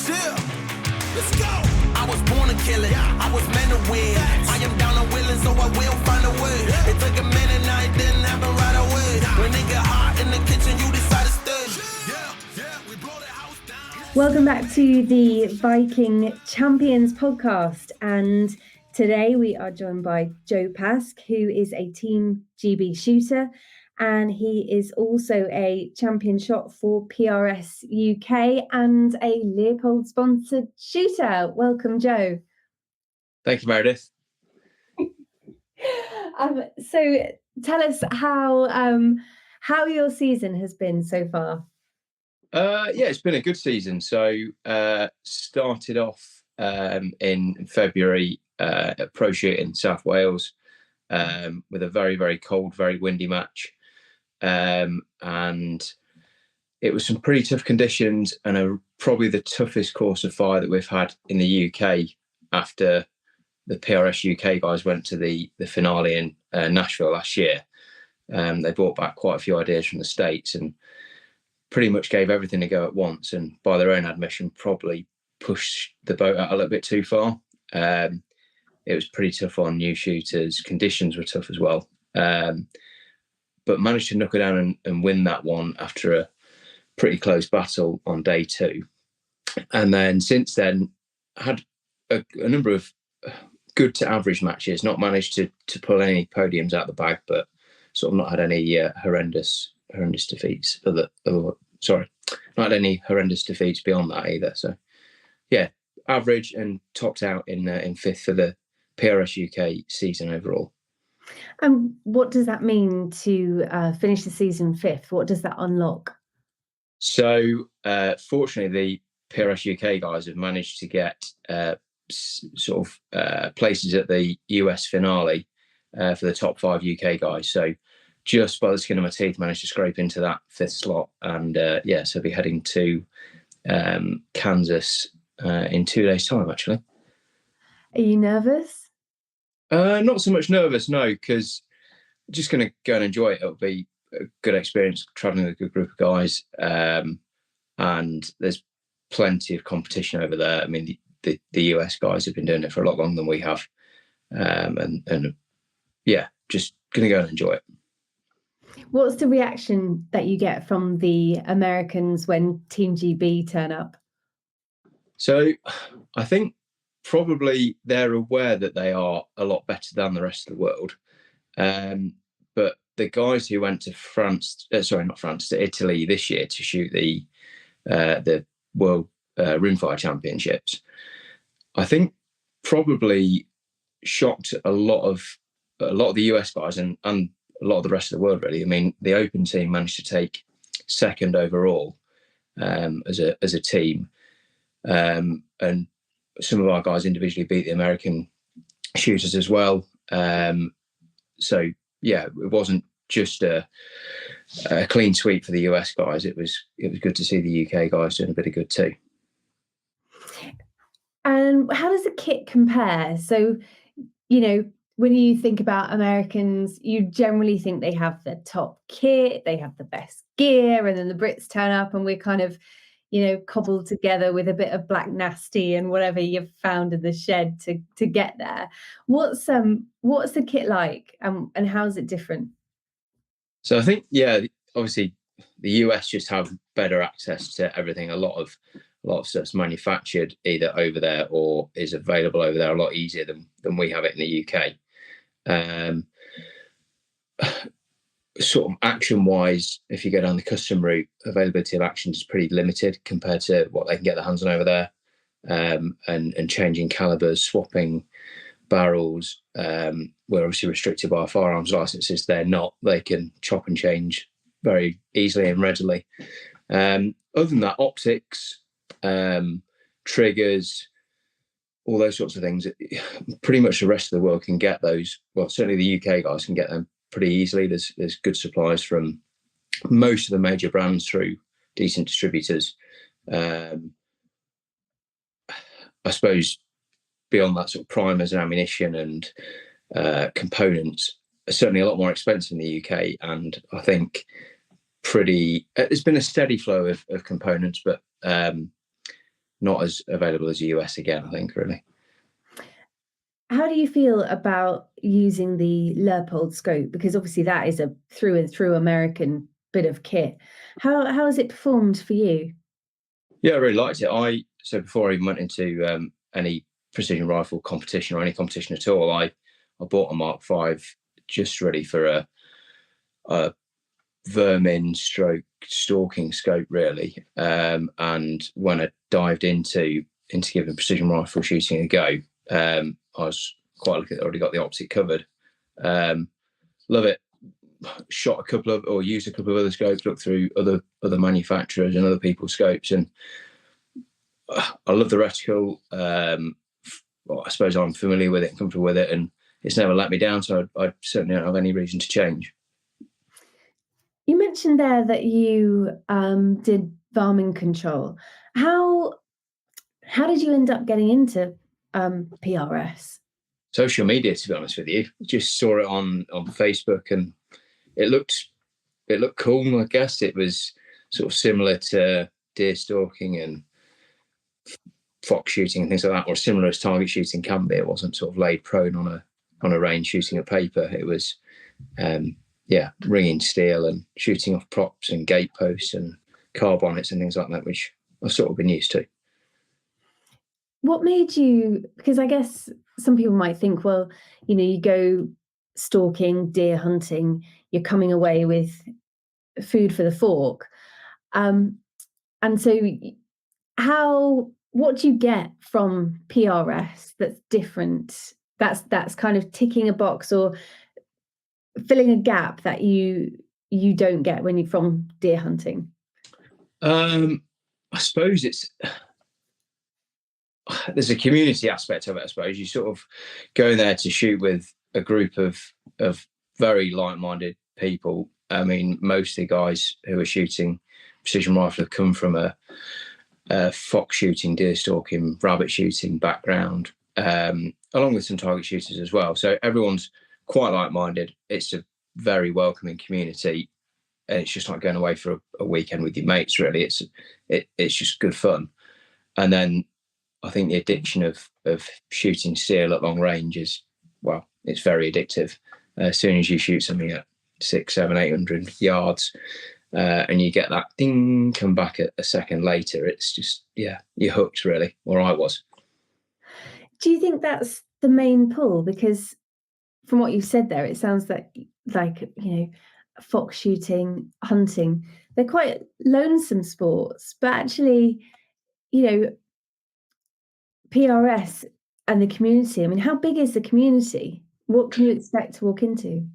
Chill. Let's go. I was born to kill it. I was meant to win. I am down and willing, so I will find a way. It took a minute, now it didn't happen right away. When it got hot in the kitchen, you decide to stay. We blow the house down. Welcome back to the Viking Champions podcast, and today we are joined by Joe Pask, who is a Team GB shooter, and he is also a champion shot for PRS UK and a Leopold sponsored shooter. Welcome, Joe. Thank you, Meredith. So tell us how your season has been so far. Yeah, it's been a good season. So started off in February at Pro Shoot in South Wales with a very, very cold, very windy match. And it was some pretty tough conditions and probably the toughest course of fire that we've had in the UK after the PRS UK guys went to the finale in Nashville last year. They brought back quite a few ideas from the States and pretty much gave everything a go at once, and by their own admission probably pushed the boat out a little bit too far. It was pretty tough on new shooters. Conditions were tough as well. But managed to knock it down and win that one after a pretty close battle on day two. And then since then, had a number of good to average matches, not managed to pull any podiums out the bag, but sort of not had any horrendous defeats. Not had any horrendous defeats beyond that either. So, yeah, average and topped out in fifth for the PRS UK season overall. And what does that mean to finish the season fifth? What does that unlock? So, fortunately, the PRS UK guys have managed to get places at the US finale for the top 5 UK guys. So, just by the skin of my teeth, managed to scrape into that fifth slot. And so I'll be heading to Kansas in 2 days' time, actually. Are you nervous? Not so much nervous, no, because I'm just going to go and enjoy it. It'll be a good experience traveling with a good group of guys. And there's plenty of competition over there. I mean, the US guys have been doing it for a lot longer than we have. Just going to go and enjoy it. What's the reaction that you get from the Americans when Team GB turn up? So I think probably they're aware that they are a lot better than the rest of the world. But the guys who went to to Italy this year to shoot the World Rimfire Championships, I think probably shocked a lot of the US guys and a lot of the rest of the world, really. I mean, the Open team managed to take second overall as a team, and some of our guys individually beat the American shooters as well. So yeah, it wasn't just a clean sweep for the US guys. It was good to see the UK guys doing a bit of good too. And how does the kit compare? So, when you think about Americans, you generally think they have the top kit, they have the best gear, and then the Brits turn up and we're kind of, cobbled together with a bit of black nasty and whatever you've found in the shed to get there. What's the kit like, and how is it different? So I think, obviously the US just have better access to everything. A lot of stuff's manufactured either over there or is available over there a lot easier than we have it in the UK. Sort of action wise, if you go down the custom route, availability of actions is pretty limited compared to what they can get their hands on over there. And changing calibers, swapping barrels, we're obviously restricted by our firearms licenses. They're not. They can chop and change very easily and readily. Other than that, optics, triggers, all those sorts of things, pretty much the rest of the world can get those. Well, certainly the UK guys can get them pretty easily. There's good supplies from most of the major brands through decent distributors. I suppose beyond that, sort of primers and ammunition and components are certainly a lot more expensive in the UK, and I think there's been a steady flow of components, but not as available as the US again, I think, really. How do you feel about using the Leupold scope? Because obviously that is a through and through American bit of kit. How has it performed for you? Yeah, I really liked it. So before I even went into any precision rifle competition or any competition at all, I bought a Mark V just ready for a vermin stroke stalking scope, really. And when I dived into giving precision rifle shooting a go, I was quite lucky that I already got the optic covered. Love it. Shot a couple of, or used a couple of other scopes, looked through other manufacturers and other people's scopes, and I love the reticle. Well, I suppose I'm familiar with it and comfortable with it, and it's never let me down. So I certainly don't have any reason to change. You mentioned there that you did varmint control. How did you end up getting into PRS? Social media, to be honest with you. Just saw it on Facebook, and it looked cool. I guess it was sort of similar to deer stalking and fox shooting and things like that, or similar as target shooting can be. It wasn't sort of laid prone on a range shooting at paper. It was ringing steel and shooting off props and gate posts and car bonnets and things like that, which I've sort of been used to. What made you, because I guess some people might think, well, you go stalking, deer hunting, you're coming away with food for the fork. And so what do you get from PRS that's different? That's kind of ticking a box or filling a gap that you don't get when you're from deer hunting? I suppose there's a community aspect of it. I suppose you sort of go there to shoot with a group of very like-minded people. I mean, most of the guys who are shooting precision rifle have come from a fox shooting, deer stalking, rabbit shooting background, along with some target shooters as well. So everyone's quite like-minded. It's a very welcoming community, and it's just like going away for a weekend with your mates. Really, it's just good fun. And then I think the addiction of shooting seal at long range is, well, it's very addictive. As soon as you shoot something at 600, 700, 800 yards, and you get that ding come back a second later, it's just, you're hooked, really, or I was. Do you think that's the main pull? Because from what you said there, it sounds like fox shooting, hunting, they're quite lonesome sports, but actually, PRS and the community, I mean, how big is the community? What can you expect to walk into?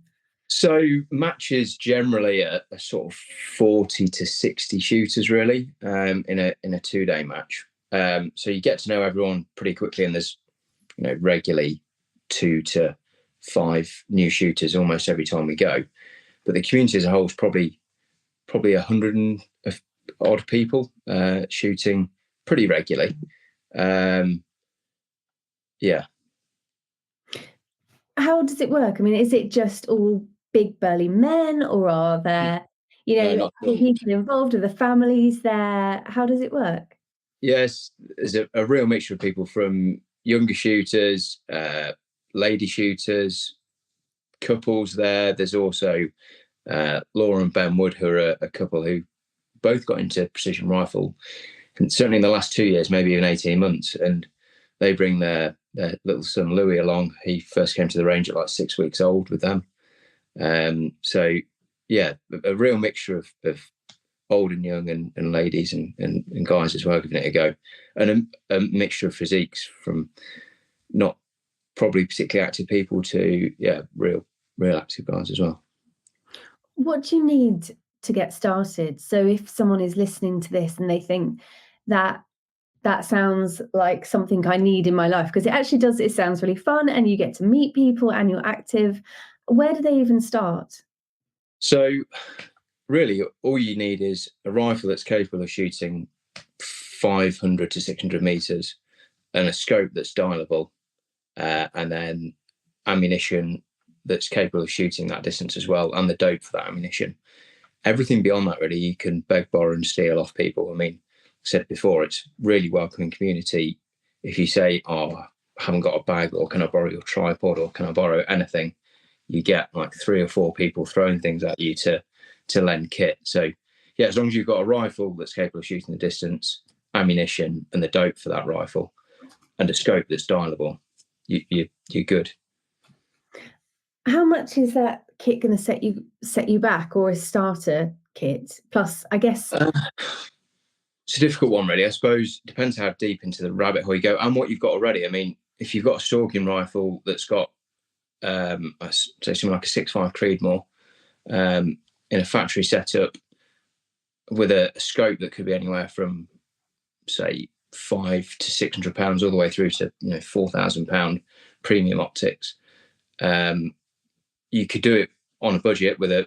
So matches generally are sort of 40 to 60 shooters, really, in a 2-day match. So you get to know everyone pretty quickly, and there's regularly 2 to 5 new shooters almost every time we go. But the community as a whole is probably 100 and odd people shooting pretty regularly. How does it work? I mean, is it just all big burly men, or are there people involved? Are the families there? How does it work? Yes, there's a real mixture of people, from younger shooters, lady shooters, couples there. There's also Laura and Ben Wood, who are a couple who both got into precision rifle, and certainly in the last 2 years, maybe even 18 months, and they bring their little son Louis along. He first came to the range at like 6 weeks old with them. So yeah, a real mixture of old and young, and ladies and guys as well giving it a go, and a mixture of physiques, from not probably particularly active people to real active guys as well. What do you need to get started? So if someone is listening to this and they think that sounds like something I need in my life, because it actually does, it sounds really fun and you get to meet people and you're active, where do they even start? So really all you need is a rifle that's capable of shooting 500 to 600 meters, and a scope that's dialable, and then ammunition that's capable of shooting that distance as well, and the dope for that ammunition. Everything beyond that, really, you can beg, borrow and steal off people. I mean, said before, it's really welcoming community. If you say, "Oh, I haven't got a bag," or "Can I borrow your tripod?" or "Can I borrow anything?" you get like 3 or 4 people throwing things at you to lend kit. So yeah, as long as you've got a rifle that's capable of shooting the distance, ammunition and the dope for that rifle, and a scope that's dialable, you're good. How much is that kit going to set you back, or a starter kit? Plus, I guess it's a difficult one, really. I suppose it depends how deep into the rabbit hole you go and what you've got already. I mean, if you've got a stalking rifle that's got, say, something like a 6.5 Creedmoor in a factory setup with a scope that could be anywhere from, say, £500 to £600 all the way through to £4,000 premium optics. You could do it on a budget with a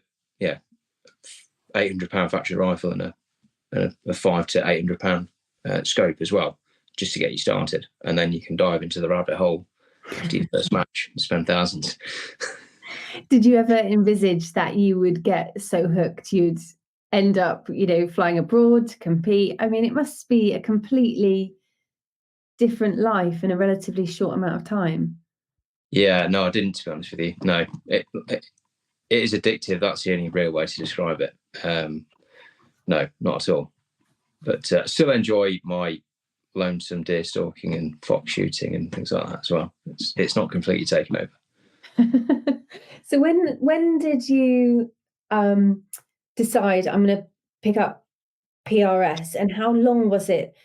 £800 factory rifle and a £500 to £800 scope as well, just to get you started, and then you can dive into the rabbit hole after your first match and spend thousands. Did you ever envisage that you would get so hooked you'd end up, flying abroad to compete? I mean, it must be a completely different life in a relatively short amount of time. Yeah, no, I didn't, to be honest with you. No, it is addictive. That's the only real way to describe it. No, not at all. But still enjoy my lonesome deer stalking and fox shooting and things like that as well. It's not completely taken over. So when did you decide I'm going to pick up PRS, and how long was it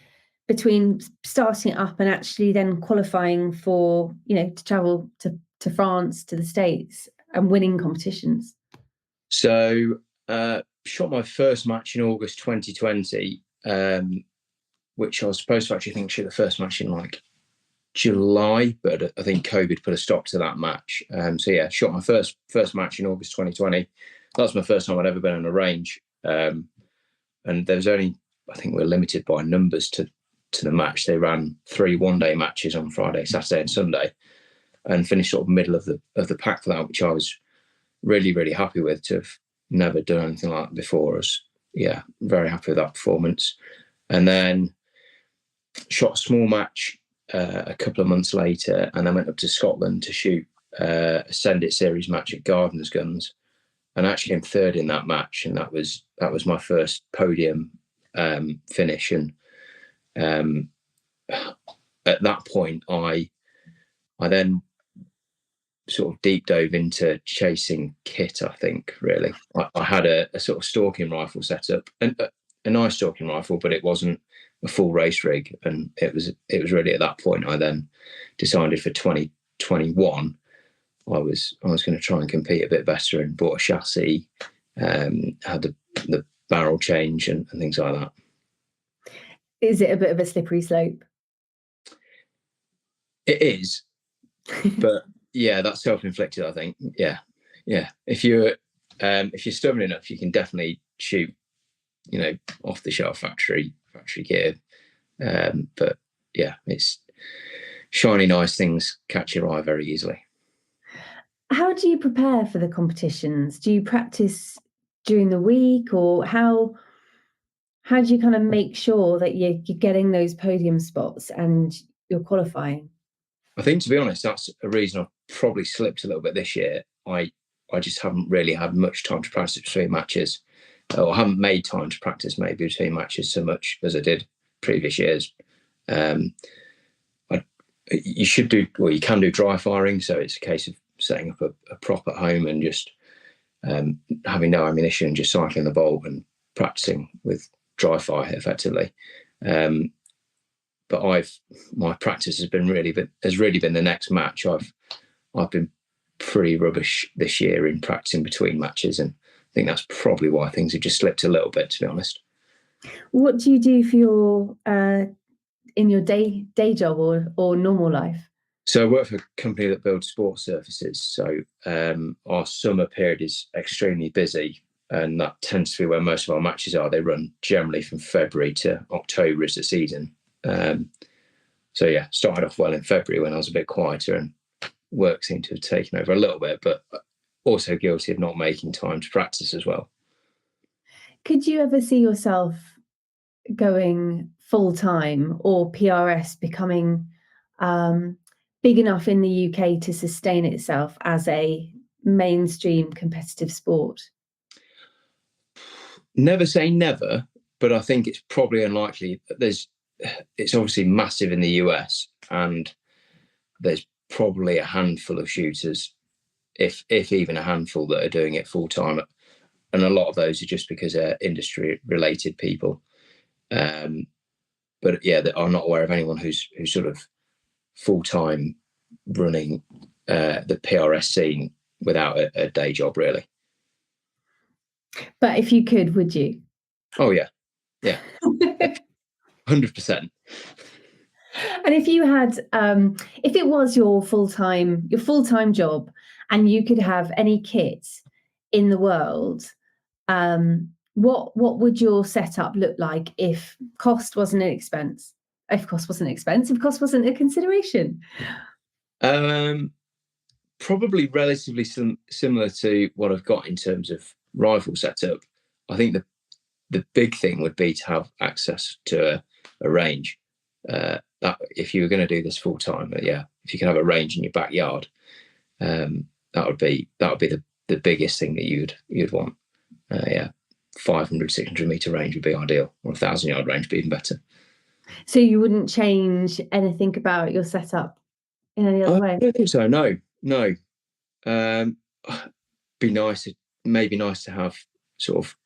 between starting it up and actually then qualifying for, to travel to France, to the States, and winning competitions? So shot my first match in August 2020, which I was supposed to actually shoot the first match in like July, but I think COVID put a stop to that match. So yeah, shot my first match in August 2020. That was my first time I'd ever been on a range. And there was only, I think we were limited by numbers to the match. They ran 3 one-day matches on Friday, Saturday and Sunday, and finished sort of middle of the pack for that, which I was really, really happy with, to have never done anything like that before. I was, very happy with that performance. And then shot a small match a couple of months later, and then went up to Scotland to shoot a Send It series match at Gardener's Guns, and I actually came third in that match, and that was my first podium finish. And at that point, I then sort of deep dove into chasing kit. I think really, I had a sort of stalking rifle set up, and a nice stalking rifle, but it wasn't a full race rig. And it was really at that point I then decided for 2021 I was going to try and compete a bit better, and bought a chassis, had the barrel change and things like that. Is it a bit of a slippery slope? It is, but yeah, that's self-inflicted, I think. Yeah. If you're stubborn enough, you can definitely shoot, off the shelf factory gear. But yeah, it's shiny, nice things catch your eye very easily. How do you prepare for the competitions? Do you practice during the week, or how do you kind of make sure that you're getting those podium spots and you're qualifying? I think, to be honest, that's a reason I've probably slipped a little bit this year. I just haven't really had much time to practice between matches, or haven't made time to practice maybe between matches so much as I did previous years. You should do, well, you can do dry firing, so it's a case of setting up a prop at home and just having no ammunition, just cycling the bolt and practicing with dry fire effectively. But my practice has really been the next match. I've been pretty rubbish this year in practicing between matches, and I think that's probably why things have just slipped a little bit, to be honest. What do you do for your in your day job or normal life? So I work for a company that builds sports surfaces. So our summer period is extremely busy, and that tends to be where most of our matches are. They run generally from February to October is the season. So yeah, started off well in February when I was a bit quieter, and work seemed to have taken over a little bit, but also guilty of not making time to practice as well. Could you ever see yourself going full time or PRS becoming big enough in the UK to sustain itself as a mainstream competitive sport? Never say never, but I think it's probably unlikely. It's obviously massive in the US, and there's probably a handful of shooters, if even a handful, that are doing it full time, and a lot of those are just because they're industry related people. But yeah, I'm not aware of anyone who's sort of full time running the PRS scene without a day job, really. But if you could, would you? Oh yeah, 100%. And if you had, if it was your full-time job, and you could have any kit in the world, what would your setup look like if cost wasn't an expense? If cost wasn't a consideration? Probably relatively similar to what I've got in terms of rifle setup. I think the big thing would be to have access to a range. That if you were going to do this full time, if you can have a range in your backyard, that would be the biggest thing that you'd want. 500, 600 meter range would be ideal, or 1,000-yard range would be even better. So you wouldn't change anything about your setup in any other way? I don't think so. No. Be nice. Maybe nice to have sort of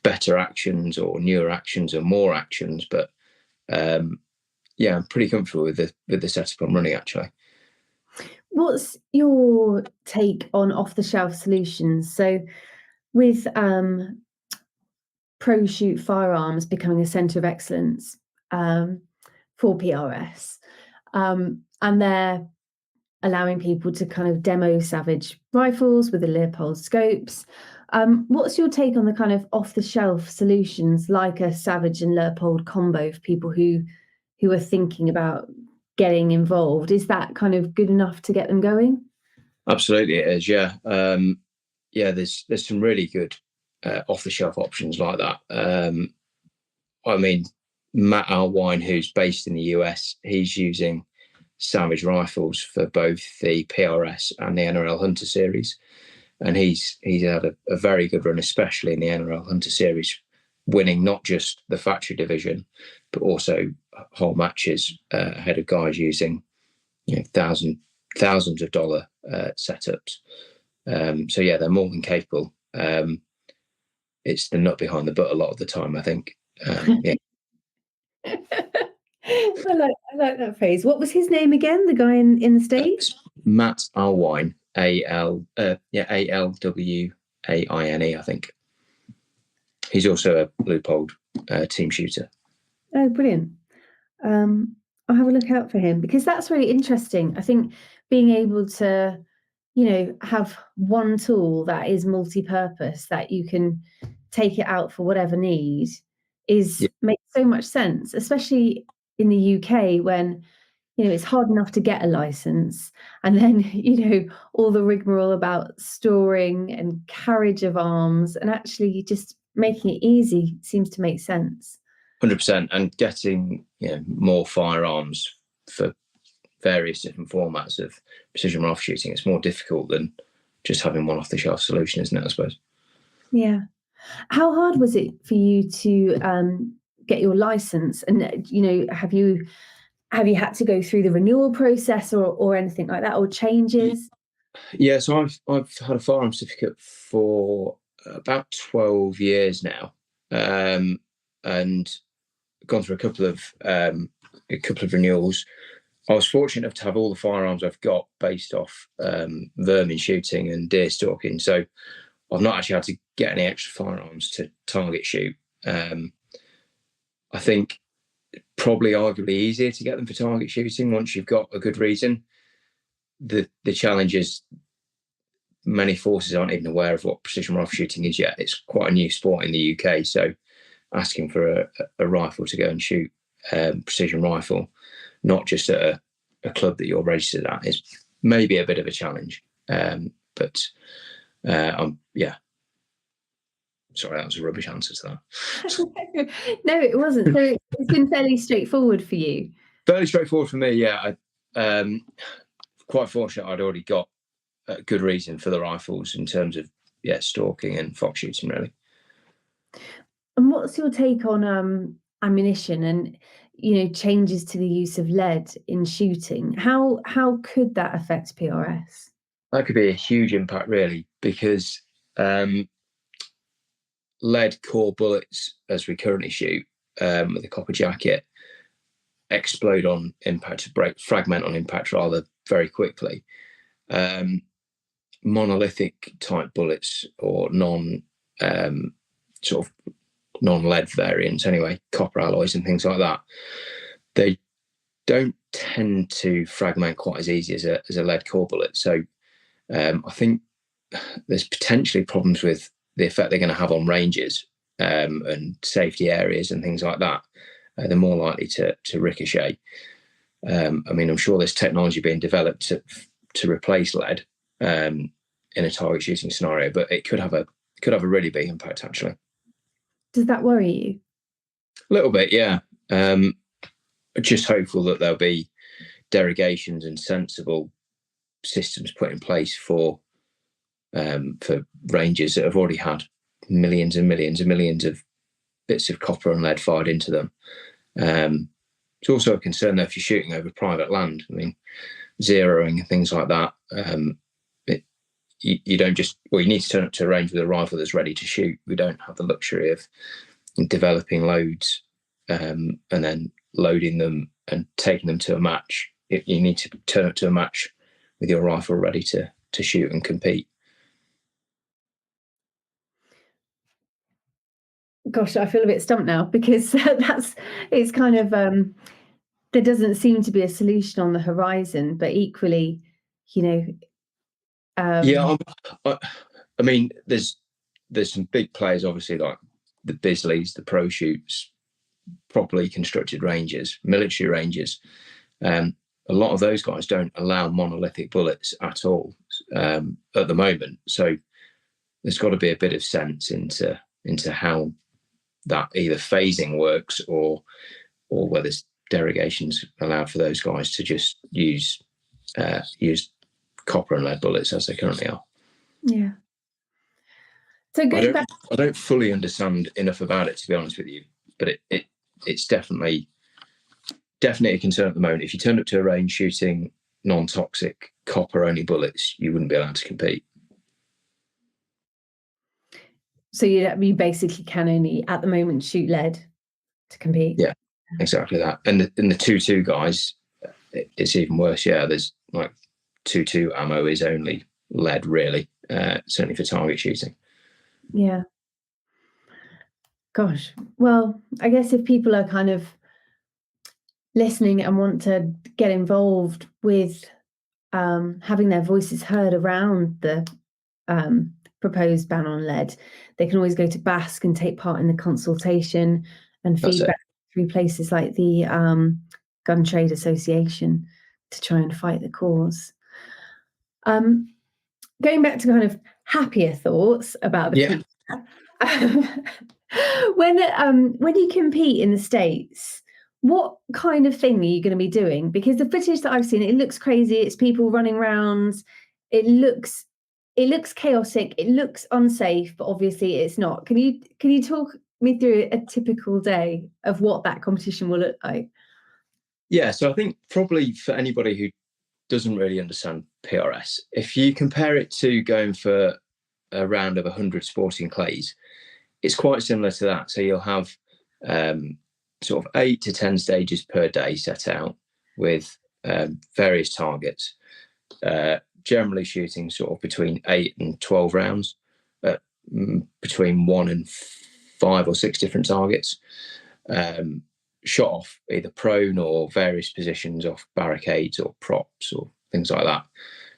better actions or newer actions or more actions, but I'm pretty comfortable with the setup I'm running, actually. What's your take on off-the-shelf solutions? So with pro shoot firearms becoming a centre of excellence for PRS, and they're allowing people to kind of demo Savage rifles with the Leopold scopes. What's your take on the kind of off-the-shelf solutions like a Savage and Leopold combo for people who are thinking about getting involved? Is that kind of good enough to get them going? Absolutely, it is. Yeah, there's some really good off-the-shelf options like that. I mean, Matt Alwine, who's based in the US, he's using Savage rifles for both the PRS and the NRL Hunter Series, and he's had a very good run, especially in the NRL Hunter Series, winning not just the factory division but also whole matches ahead of guys using thousands of dollar setups. So yeah, they're more than capable. It's the nut behind the butt a lot of the time, I think. Yeah. I like that phrase. What was his name again? The guy in the States? Matt Alwine, ALWAINE, I think. He's also a Leupold team shooter. Oh, brilliant. I'll have a look out for him, because that's really interesting. I think being able to, have one tool that is multi-purpose, that you can take it out for whatever need, makes so much sense, especially in the UK when, it's hard enough to get a license, and then, all the rigmarole about storing and carriage of arms, and actually just making it easy seems to make sense. 100%, and getting more firearms for various different formats of precision rifle shooting. It's more difficult than just having one off-the-shelf solution, isn't it? I suppose. Yeah. How hard was it for you to get your license? And have you had to go through the renewal process or anything like that, or changes? Yeah, so I've had a firearms certificate for about 12 years now, and gone through a couple of renewals. I was fortunate enough to have all the firearms I've got based off vermin shooting and deer stalking, so I've not actually had to get any extra firearms to target shoot. I think probably arguably easier to get them for target shooting once you've got a good reason. The challenge is many forces aren't even aware of what precision rifle shooting is yet. It's quite a new sport in the UK, so asking for a rifle to go and shoot precision rifle, not just at a club that you're registered at, is maybe a bit of a challenge. But Sorry, that was a rubbish answer to that. No, it wasn't. So it's been fairly straightforward for you. Fairly straightforward for me, yeah. Quite fortunate I'd already got a good reason for the rifles in terms of stalking and fox shooting, really. And what's your take on ammunition and changes to the use of lead in shooting? How could that affect PRS? That could be a huge impact, really, because lead core bullets, as we currently shoot with the copper jacket, explode on impact, fragment on impact rather very quickly. Monolithic type bullets or sort of non-lead variants, anyway, copper alloys and things like that, they don't tend to fragment quite as easy as a lead core bullet. So I think there's potentially problems with the effect they're going to have on ranges and safety areas and things like that. They're more likely to ricochet. I mean, I'm sure there's technology being developed to replace lead in a target shooting scenario, but it could have a really big impact, actually. Does that worry you? A little bit, yeah. Just hopeful that there'll be derogations and sensible systems put in place for ranges that have already had millions and millions and millions of bits of copper and lead fired into them. It's also a concern though if you're shooting over private land. I mean, zeroing and things like that. You don't just, you need to turn up to a range with a rifle that's ready to shoot. We don't have the luxury of developing loads and then loading them and taking them to a match. You need to turn up to a match with your rifle ready to shoot and compete. Gosh, I feel a bit stumped now because it's kind of there doesn't seem to be a solution on the horizon, but equally, I mean, there's some big players, obviously, like the Bisleys, the Pro Shoots, properly constructed ranges, military ranges. A lot of those guys don't allow monolithic bullets at all at the moment. So there's got to be a bit of sense into how that either phasing works or whether derogations allowed for those guys to just use copper and lead bullets as they currently are. Yeah. So I don't fully understand enough about it, to be honest with you, but it's definitely a concern at the moment. If you turned up to a range shooting non-toxic copper only bullets, you wouldn't be allowed to compete. So you basically can only at the moment shoot lead to compete. Yeah, exactly that. And the 2.2 guys, it's even worse. Yeah, there's like 2.2 ammo is only lead, really, certainly for target shooting. Yeah. Gosh. Well, I guess if people are kind of listening and want to get involved with having their voices heard around the proposed ban on lead, they can always go to Pask and take part in the consultation and feedback through places like the Gun Trade Association to try and fight the cause. Going back to kind of happier thoughts about the future. When you compete in the States, what kind of thing are you going to be doing? Because the footage that I've seen, it looks crazy. It's people running around. It looks chaotic. It looks unsafe, but obviously it's not. Can you talk me through a typical day of what that competition will look like? Yeah, so I think probably for anybody who doesn't really understand PRS, if you compare it to going for a round of 100 sporting clays, it's quite similar to that. So you'll have sort of 8 to 10 stages per day set out with various targets, generally shooting sort of between 8 and 12 rounds, between 1 and 5 or 6 different targets, shot off either prone or various positions off barricades or props or things like that.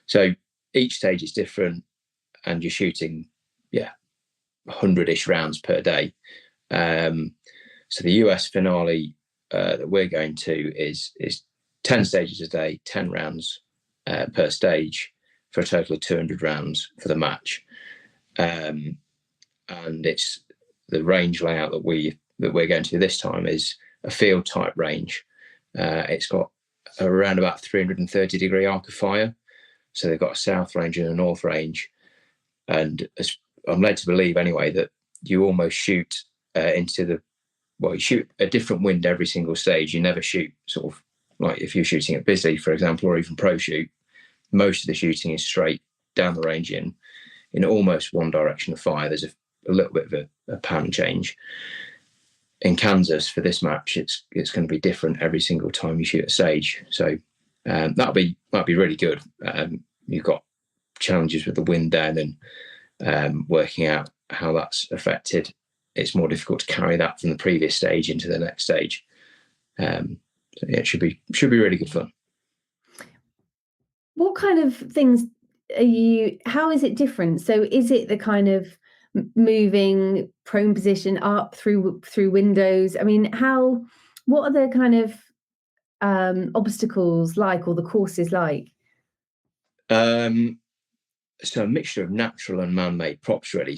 So each stage is different and you're shooting, 100-ish rounds per day. So the US finale that we're going to is 10 stages a day, 10 rounds per stage for a total of 200 rounds for the match. and it's the range layout that we're going to this time is a field type range. It's got around about 330 degree arc of fire, so they've got a south range and a north range, and I'm led to believe anyway that you almost shoot you shoot a different wind every single stage. You never shoot sort of like if you're shooting at Bisley, for example, or even Pro Shoot. Most of the shooting is straight down the range in almost one direction of fire. There's a little bit of a pan change. In Kansas for this match, it's going to be different every single time you shoot a stage. So that'll be really good. You've got challenges with the wind then, and working out how that's affected. It's more difficult to carry that from the previous stage into the next stage. So yeah, it should be really good fun. What kind of things how is it different? So is it the kind of moving prone position up through windows? I mean, what are the kind of obstacles like, or the courses like? So a mixture of natural and man-made props, really.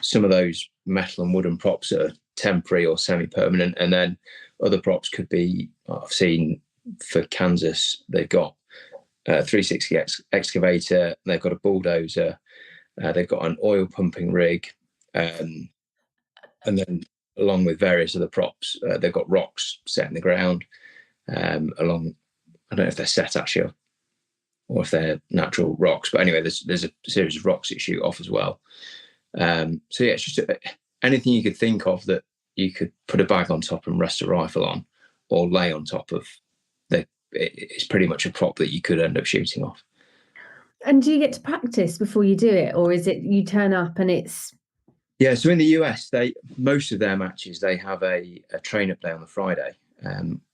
Some of those metal and wooden props are temporary or semi-permanent, and then other props could be, I've seen for Kansas, they've got a 360 excavator, they've got a bulldozer, they've got an oil pumping rig, and then along with various other props, they've got rocks set in the ground along. I don't know if they're set actually, or if they're natural rocks, but anyway, there's a series of rocks that shoot off as well. So yeah, it's just anything you could think of that you could put a bag on top and rest a rifle on, or lay on top of. It's pretty much a prop that you could end up shooting off. And do you get to practice before you do it, or is it you turn up and it's? Yeah, so in the US, most of their matches they have a train up day on the Friday.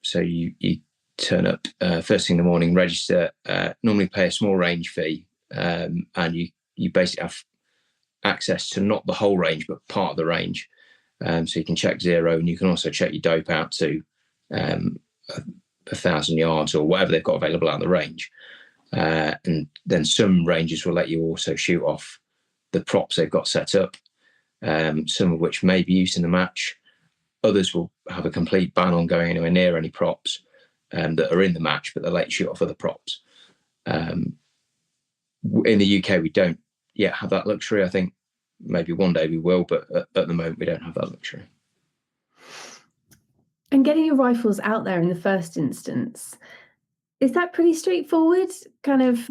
So you turn up first thing in the morning, register, normally pay a small range fee, and you basically have access to not the whole range but part of the range. So you can check zero, and you can also check your dope out to 1,000 yards or whatever they've got available out of the range. And then some ranges will let you also shoot off the props they've got set up, some of which may be used in the match. Others will have a complete ban on going anywhere near any props that are in the match, but they'll let you shoot off other props. In the UK, we don't yet have that luxury. I think maybe one day we will, but at the moment we don't have that luxury. And getting your rifles out there in the first instance, is that pretty straightforward? Kind of.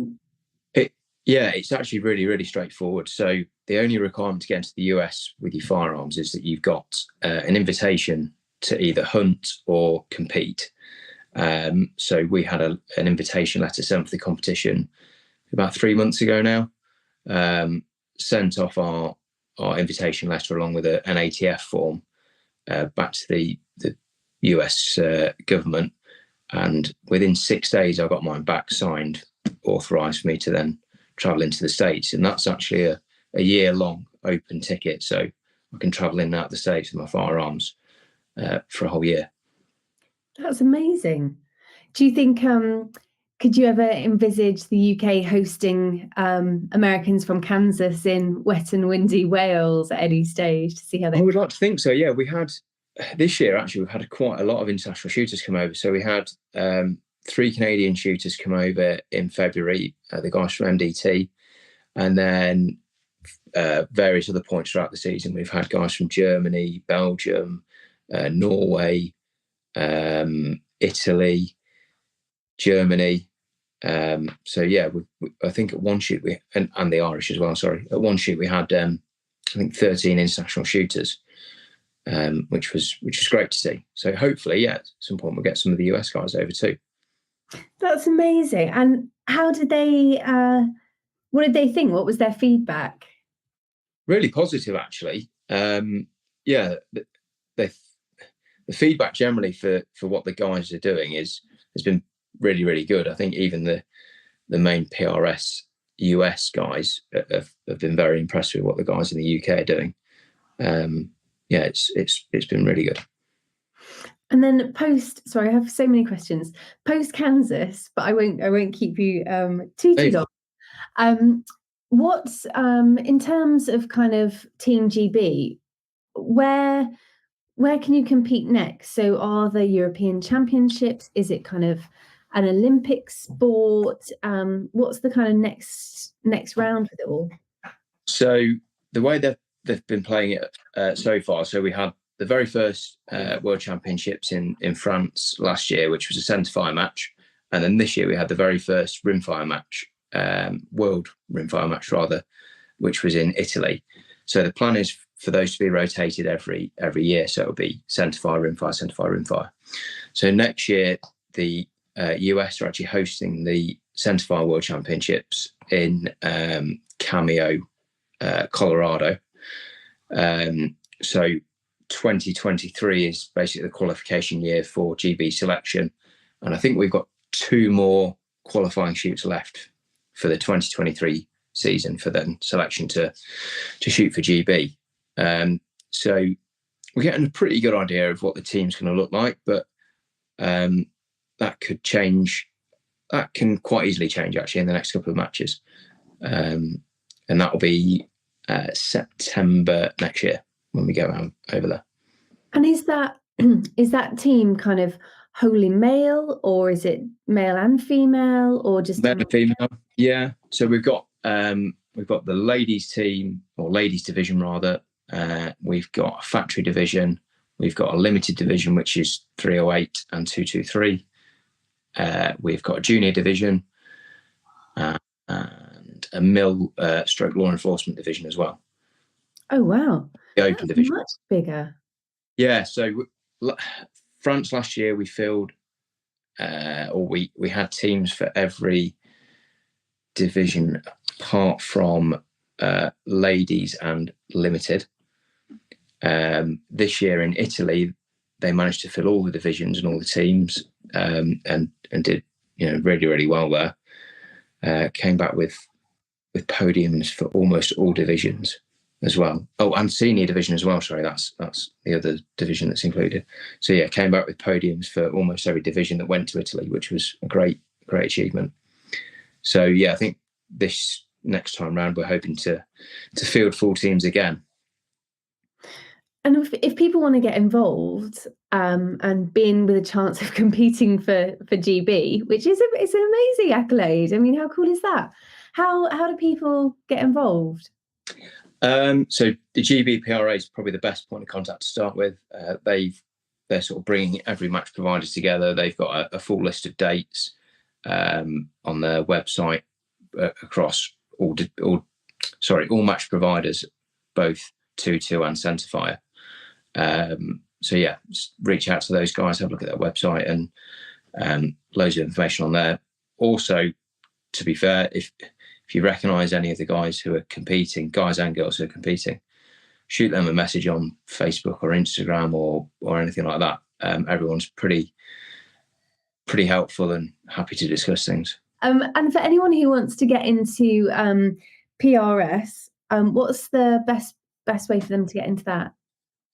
Yeah, it's actually really, really straightforward. So the only requirement to get into the US with your firearms is that you've got an invitation to either hunt or compete. So we had an invitation letter sent for the competition about 3 months ago now. Sent off our invitation letter along with an ATF form back to the US government, and within 6 days I got mine back signed, authorised for me to then travel into the States, and that's actually a year-long open ticket, so I can travel in and out of the States with my firearms for a whole year. That's amazing. Do you think could you ever envisage the UK hosting Americans from Kansas in wet and windy Wales at any stage to see how they? I would like to think so. Yeah, we had this year actually. We've had quite a lot of international shooters come over. So we had 3 Canadian shooters come over in February. The guys from MDT, and then various other points throughout the season. We've had guys from Germany, Belgium, Norway, Italy, Germany. So yeah, I think at one shoot and the Irish as well. Sorry, at one shoot we had I think 13 international shooters, which was great to see. So hopefully, yeah, at some point we'll get some of the US guys over too. That's amazing. And how did they? What did they think? What was their feedback? Really positive, actually. Yeah, the feedback generally for what the guys are doing has been really, really good. I think even the main PRS US guys have been very impressed with what the guys in the UK are doing. Yeah, it's been really good. And then sorry, I have so many questions. Post Kansas, but I won't keep you too long. What's in terms of kind of Team GB, where can you compete next? So are the European Championships? Is it kind of an Olympic sport? What's the kind of next round with it all? So the way they've been playing it so far, so we had the very first World Championships in France last year, which was a centre-fire match. And then this year we had the very first rimfire match, World rimfire match rather, which was in Italy. So the plan is for those to be rotated every year. So it'll be centre-fire, rimfire, centre-fire, rimfire. So next year, the US are actually hosting the centre-fire World Championships in Cameo, Colorado. So 2023 is basically the qualification year for GB selection. And I think we've got 2 more qualifying shoots left for the 2023 season for then selection to shoot for GB. So we're getting a pretty good idea of what the team's going to look like, but that could change. That can quite easily change actually in the next couple of matches. And that will be September next year when we go over there. And is that team kind of wholly male, or is it male and female, or just male and female? Yeah. So we've got the ladies team, or ladies division rather. We've got a factory division. We've got a limited division, which is 308 and 223. We've got a junior division and a mill stroke law enforcement division as well. Oh wow! The open division, much bigger. Yeah. So France last year we filled, or we had teams for every division apart from ladies and limited. This year in Italy, they managed to fill all the divisions and all the teams, and did really, really well there. Came back with podiums for almost all divisions as well. Oh, and senior division as well. Sorry, that's the other division that's included. So yeah, came back with podiums for almost every division that went to Italy, which was a great achievement. So yeah, I think this next time round we're hoping to field full teams again. And if people want to get involved and be in with a chance of competing for GB, which is it's an amazing accolade. I mean, how cool is that? How do people get involved? So the GB PRA is probably the best point of contact to start with. They're sort of bringing every match provider together. They've got a full list of dates on their website across all match providers, both 2-2 and centerfire. So yeah, just reach out to those guys, have a look at their website, and loads of information on there. Also, to be fair, if you recognise any of the guys who are competing, guys and girls who are competing, shoot them a message on Facebook or Instagram or anything like that. Everyone's pretty helpful and happy to discuss things. And for anyone who wants to get into PRS, what's the best way for them to get into that?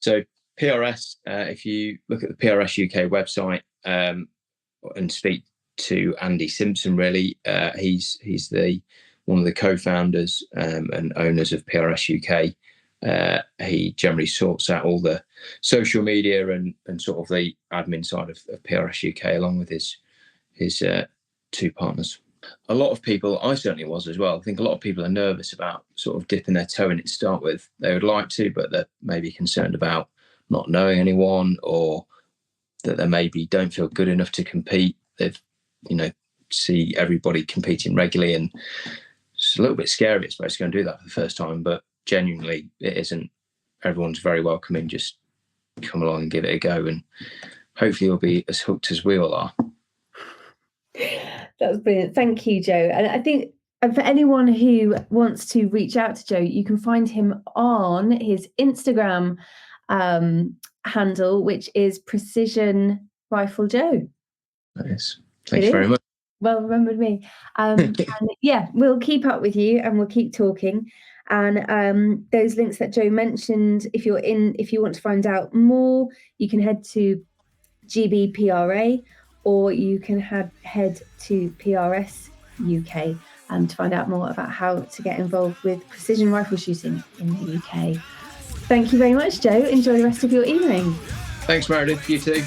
So PRS, if you look at the PRS UK website and speak to Andy Simpson, really, he's one of the co-founders and owners of PRS UK. He generally sorts out all the social media and sort of the admin side of PRS UK, along with his 2 partners. A lot of people, I certainly was as well, I think a lot of people are nervous about sort of dipping their toe in it to start with. They would like to, but they're maybe concerned about not knowing anyone, or that they maybe don't feel good enough to compete. They've, see everybody competing regularly, and it's a little bit scary, I suppose, to go and do that for the first time, but genuinely it isn't. Everyone's very welcoming. Just come along and give it a go, and hopefully you'll be as hooked as we all are. That's brilliant. Thank you, Joe. And I think for anyone who wants to reach out to Joe, you can find him on his Instagram handle, which is Precision Rifle Joe. Nice. Thanks very much. Well remembered me. And yeah, we'll keep up with you and we'll keep talking. And those links that Joe mentioned, if you want to find out more, you can head to GB PRA, or you can head to PRS UK. to find out more about how to get involved with precision rifle shooting in the UK. Thank you very much, Joe. Enjoy the rest of your evening. Thanks, Meredith. You too.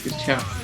Good chat.